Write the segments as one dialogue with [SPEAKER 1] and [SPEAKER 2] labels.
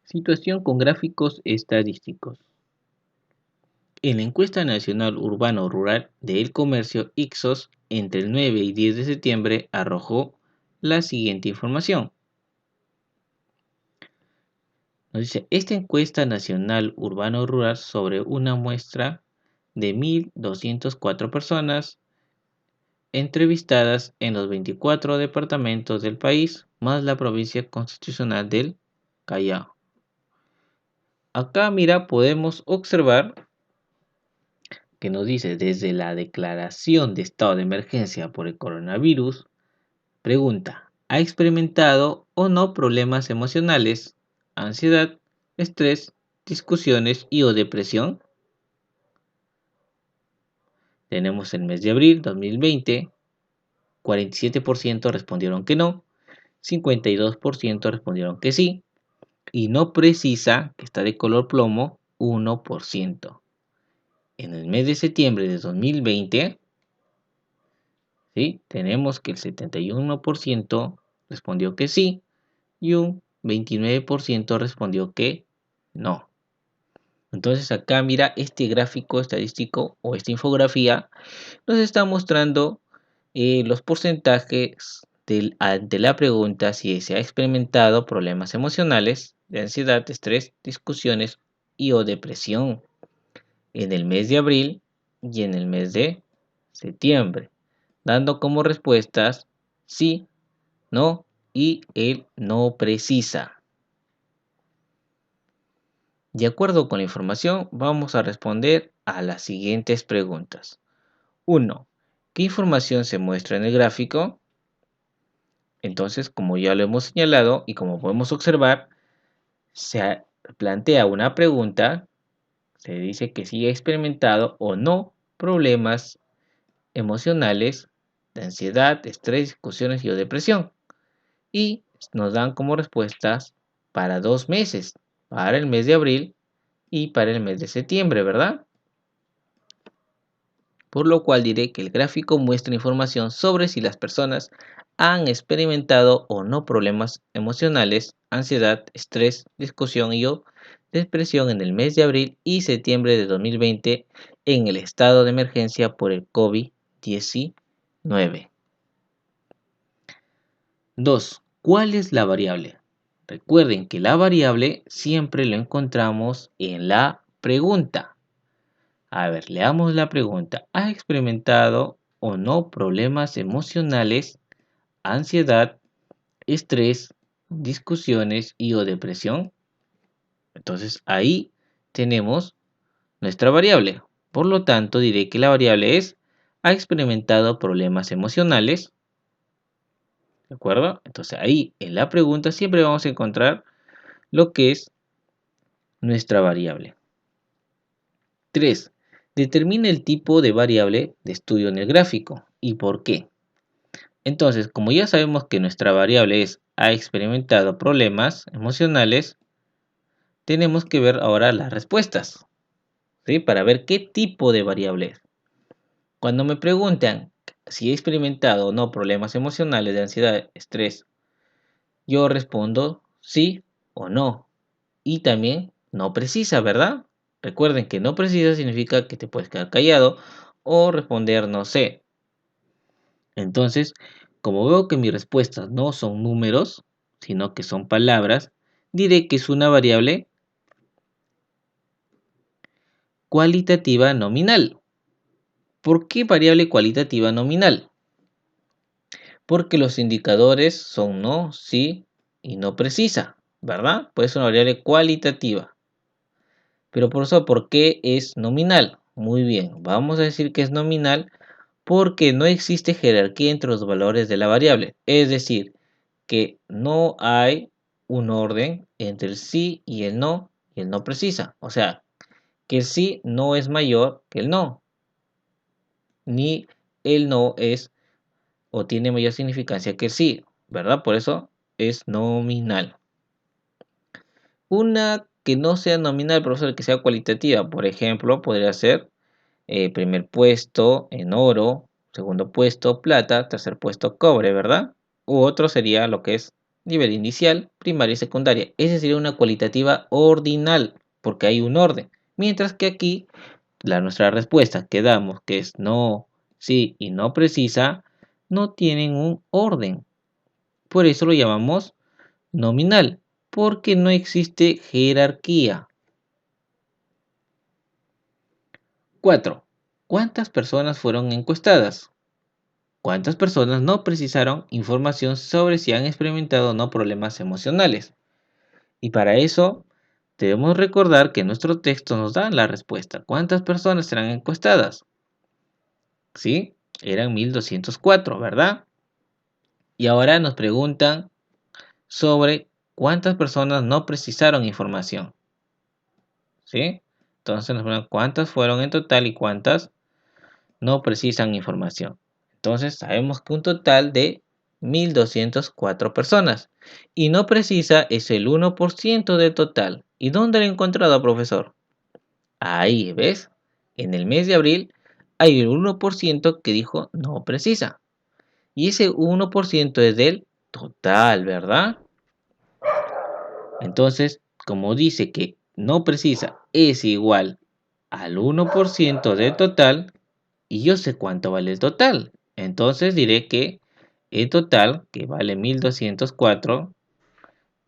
[SPEAKER 1] Situación con gráficos estadísticos. En la encuesta nacional urbano-rural del comercio Ipsos, entre el 9 y 10 de septiembre arrojó la siguiente información. Nos dice, esta encuesta nacional urbano-rural sobre una muestra de 1.204 personas entrevistadas en los 24 departamentos del país, más la provincia constitucional del Callao. Acá, mira, podemos observar que nos dice, desde la declaración de estado de emergencia por el coronavirus, pregunta, ¿ha experimentado o no problemas emocionales, ansiedad, estrés, discusiones y o depresión? Tenemos el mes de abril 2020, 47% respondieron que no, 52% respondieron que sí, y no precisa, que está de color plomo, 1%. En el mes de septiembre de 2020, ¿sí? Tenemos que el 71% respondió que sí y un 29% respondió que no. Entonces acá mira, este gráfico estadístico o esta infografía nos está mostrando los porcentajes ante la pregunta si se ha experimentado problemas emocionales, de ansiedad, estrés, discusiones y o depresión en el mes de abril y en el mes de septiembre, dando como respuestas sí, no y el no precisa. De acuerdo con la información, vamos a responder a las siguientes preguntas. 1. ¿Qué información se muestra en el gráfico? Entonces, como ya lo hemos señalado y como podemos observar, se plantea una pregunta, se dice que si ha experimentado o no problemas emocionales de ansiedad, estrés, discusiones y o depresión. Y nos dan como respuestas para 2 meses, para el mes de abril y para el mes de septiembre, ¿verdad? Por lo cual diré que el gráfico muestra información sobre si las personas han experimentado o no problemas emocionales, ansiedad, estrés, discusión y o depresión en el mes de abril y septiembre de 2020 en el estado de emergencia por el COVID-19. 2. ¿Cuál es la variable? Recuerden que la variable siempre lo encontramos en la pregunta. A ver, leamos la pregunta. ¿Ha experimentado o no problemas emocionales, ansiedad, estrés, discusiones y o depresión? Entonces ahí tenemos nuestra variable. Por lo tanto, diré que la variable es ¿ha experimentado problemas emocionales? ¿De acuerdo? Entonces ahí en la pregunta siempre vamos a encontrar lo que es nuestra variable. 3. Determina el tipo de variable de estudio en el gráfico y por qué. Entonces, como ya sabemos que nuestra variable es ha experimentado problemas emocionales, tenemos que ver ahora las respuestas, ¿sí? Para ver qué tipo de variable es. Cuando me preguntan si he experimentado o no problemas emocionales de ansiedad, estrés, yo respondo sí o no. Y también no precisa, ¿verdad? Recuerden que no precisa significa que te puedes quedar callado o responder no sé. Entonces, como veo que mis respuestas no son números, sino que son palabras, diré que es una variable cualitativa nominal. ¿Por qué variable cualitativa nominal? Porque los indicadores son no, sí y no precisa, ¿verdad? Pues es una variable cualitativa. Pero por eso, ¿por qué es nominal? Muy bien, vamos a decir que es nominal porque no existe jerarquía entre los valores de la variable. Es decir, que no hay un orden entre el sí y el no precisa. O sea, que el sí no es mayor que el no, ni el no es o tiene mayor significancia que el sí, ¿verdad? Por eso es nominal. Una que no sea nominal, profesor, que sea cualitativa, por ejemplo, podría ser primer puesto en oro, segundo puesto plata, tercer puesto cobre, ¿verdad? U otro sería lo que es nivel inicial, primaria y secundaria. Esa sería una cualitativa ordinal, porque hay un orden. Mientras que aquí, nuestra respuesta que damos, que es no, sí y no precisa, no tienen un orden. Por eso lo llamamos nominal, porque no existe jerarquía. 4. ¿Cuántas personas fueron encuestadas? ¿Cuántas personas no precisaron información sobre si han experimentado o no problemas emocionales? Y para eso debemos recordar que nuestro texto nos da la respuesta. ¿Cuántas personas serán encuestadas? ¿Sí? Eran 1204, ¿verdad? Y ahora nos preguntan sobre cuántas personas no precisaron información. ¿Sí? Entonces nos preguntan cuántas fueron en total y cuántas no precisan información. Entonces sabemos que un total de 1204 personas. Y no precisa es el 1% del total. ¿Y dónde lo he encontrado, profesor? Ahí, ¿ves? En el mes de abril hay el 1% que dijo no precisa. Y ese 1% es del total, ¿verdad? Entonces, como dice que no precisa es igual al 1% del total, y yo sé cuánto vale el total. Entonces diré que el total, que vale 1204,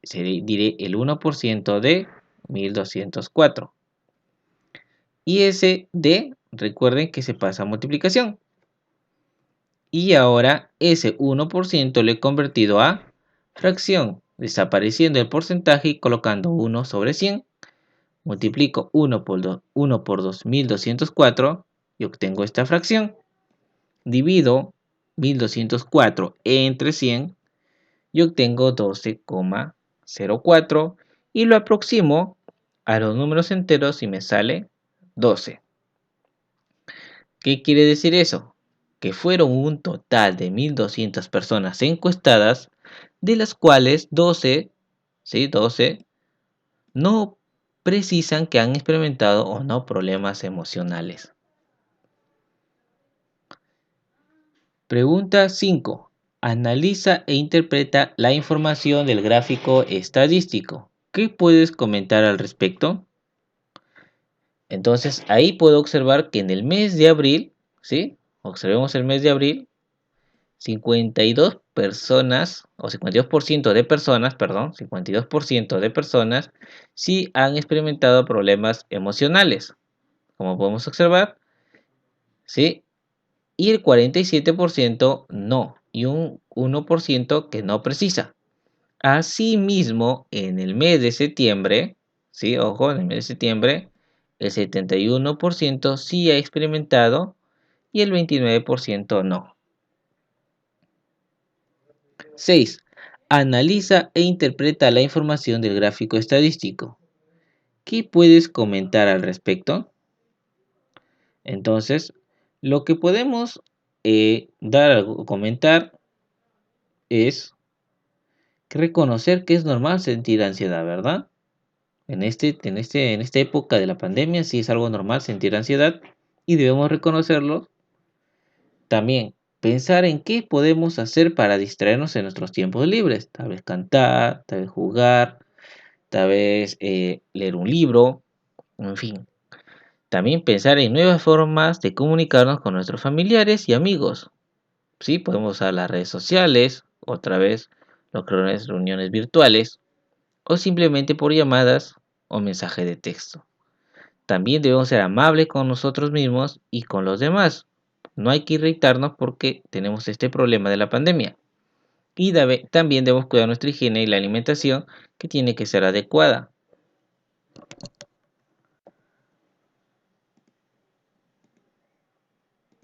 [SPEAKER 1] diré el 1% de 1204. Y ese D, recuerden que se pasa a multiplicación. Y ahora ese 1% lo he convertido a fracción, desapareciendo el porcentaje y colocando 1 sobre 100. Multiplico 1 por 2204 y obtengo esta fracción. Divido 1204 entre 100 y obtengo 12,04 y lo aproximo a los números enteros y me sale 12. ¿Qué quiere decir eso? Que fueron un total de 1200 personas encuestadas, de las cuales 12, ¿sí? 12 no precisan que han experimentado o no problemas emocionales. Pregunta 5. Analiza e interpreta la información del gráfico estadístico. ¿Qué puedes comentar al respecto? Entonces, ahí puedo observar que en el mes de abril, ¿sí? Observemos el mes de abril, 52 personas, o 52% de personas, perdón, 52% de personas sí han experimentado problemas emocionales. Como podemos observar, ¿sí? Y el 47% no, y un 1% que no precisa. Asimismo, en el mes de septiembre, ¿sí? Ojo, en el mes de septiembre, el 71% sí ha experimentado y el 29% no. 6. Analiza e interpreta la información del gráfico estadístico. ¿Qué puedes comentar al respecto? Entonces, lo que podemos comentar es reconocer que es normal sentir ansiedad, ¿verdad? En esta época de la pandemia sí es algo normal sentir ansiedad y debemos reconocerlo. También pensar en qué podemos hacer para distraernos en nuestros tiempos libres. Tal vez cantar, tal vez jugar, tal vez leer un libro, en fin. También pensar en nuevas formas de comunicarnos con nuestros familiares y amigos. Sí, podemos usar las redes sociales, otra vez lo que es reuniones virtuales o simplemente por llamadas o mensaje de texto. También debemos ser amables con nosotros mismos y con los demás. No hay que irritarnos porque tenemos este problema de la pandemia. Y también debemos cuidar nuestra higiene y la alimentación que tiene que ser adecuada.